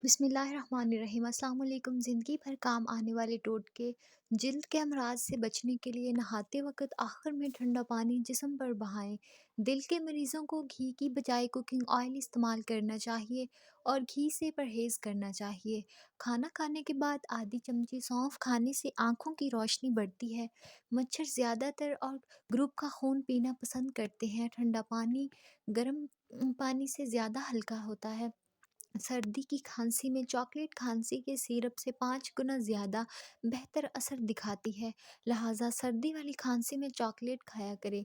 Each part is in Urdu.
بسم اللہ الرحمن الرحیم۔ السلام علیکم۔ زندگی بھر کام آنے والے ٹوٹکے: جلد کے امراض سے بچنے کے لیے نہاتے وقت آخر میں ٹھنڈا پانی جسم پر بہائیں۔ دل کے مریضوں کو گھی کی بجائے کوکنگ آئل استعمال کرنا چاہیے اور گھی سے پرہیز کرنا چاہیے۔ کھانا کھانے کے بعد آدھی چمچی سونف کھانے سے آنکھوں کی روشنی بڑھتی ہے۔ مچھر زیادہ تر اور گروپ کا خون پینا پسند کرتے ہیں۔ ٹھنڈا پانی گرم پانی سے زیادہ ہلکا ہوتا ہے۔ سردی کی کھانسی میں چاکلیٹ کھانسی کے سیرپ سے 5 گنا زیادہ بہتر اثر دکھاتی ہے، لہٰذا سردی والی کھانسی میں چاکلیٹ کھایا کریں۔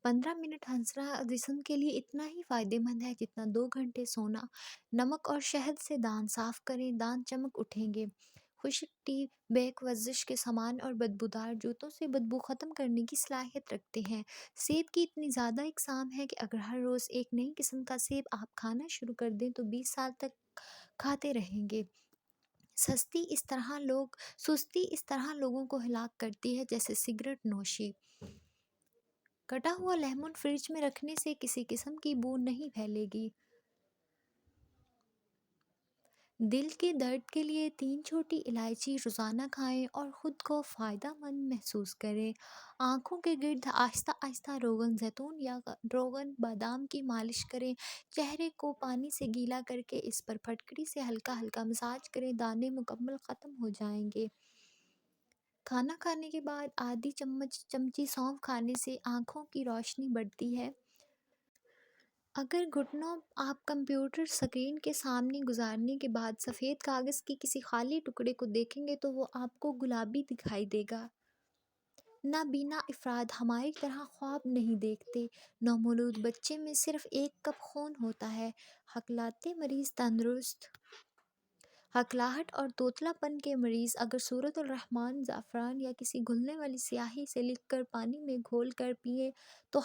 15 منٹ ہنسنا جسم کے لیے اتنا ہی فائدہ مند ہے جتنا 2 گھنٹے سونا۔ نمک اور شہد سے دانت صاف کریں، دانت چمک اٹھیں گے۔ خشک ٹی بیگ ورزش کے سامان اور بدبودار جوتوں سے بدبو ختم کرنے کی صلاحیت رکھتے ہیں۔ سیب کی اتنی زیادہ اقسام ہے کہ اگر ہر روز ایک نئی قسم کا سیب آپ کھانا شروع کر دیں تو 20 سال تک کھاتے رہیں گے۔ سستی اس طرح لوگوں کو ہلاک کرتی ہے جیسے سگریٹ نوشی۔ کٹا ہوا لیمن فریج میں رکھنے سے کسی قسم کی بو نہیں پھیلے گی۔ دل کے درد کے لیے 3 چھوٹی الائچی روزانہ کھائیں اور خود کو فائدہ مند محسوس کریں۔ آنکھوں کے گرد آہستہ آہستہ روغن زیتون یا روغن بادام کی مالش کریں۔ چہرے کو پانی سے گیلا کر کے اس پر پھٹکڑی سے ہلکا ہلکا مساج کریں، دانے مکمل ختم ہو جائیں گے۔ کھانا کھانے کے بعد آدھی چمچی سونف کھانے سے آنکھوں کی روشنی بڑھتی ہے۔ اگر گھٹنوں آپ کمپیوٹر سکرین کے سامنے گزارنے کے بعد سفید کاغذ کے کسی خالی ٹکڑے کو دیکھیں گے تو وہ آپ کو گلابی دکھائی دے گا۔ نابینا افراد ہماری طرح خواب نہیں دیکھتے۔ نومولود بچے میں صرف 1 کپ خون ہوتا ہے۔ ہکلاتے مریض تندرست۔ ہکلاہٹ اور توتلا پن کے مریض اگر سورۃ الرحمن زعفران یا کسی گھلنے والی سیاہی سے لکھ کر پانی میں گھول کر پئیں تو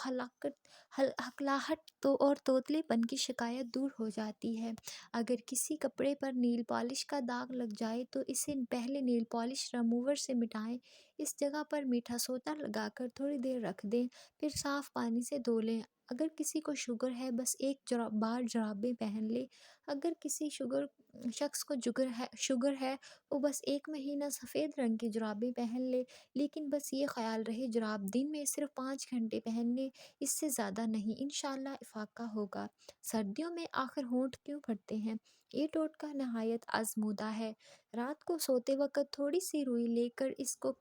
ہکلاہٹ اور توتلے پن کی شکایت دور ہو جاتی ہے۔ اگر کسی کپڑے پر نیل پالش کا داغ لگ جائے تو اسے پہلے نیل پالش ریموور سے مٹائیں، اس جگہ پر میٹھا سوڈا لگا کر تھوڑی دیر رکھ دیں، پھر صاف پانی سے دھو لیں۔ اگر کسی کو شوگر ہے بس ایک بار جرابیں پہن لے۔ اگر کسی شخص کو شوگر ہے وہ بس 1 مہینہ سفید رنگ کی جرابیں پہن لے، لیکن بس یہ خیال رہے جراب دن میں صرف 5 گھنٹے پہننے، اس سے زیادہ نہیں، انشاءاللہ افاقہ ہوگا۔ سردیوں میں آخر ہونٹ کیوں پھٹتے ہیں؟ یہ ٹوٹکا نہایت آزمودہ ہے۔ رات کو سوتے وقت تھوڑی سی روئی لے کر اس کو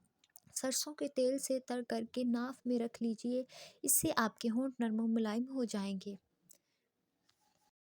سرسوں کے تیل سے تر کر کے ناف میں رکھ لیجئے، اس سے آپ کے ہونٹ نرم و ملائم ہو جائیں گے۔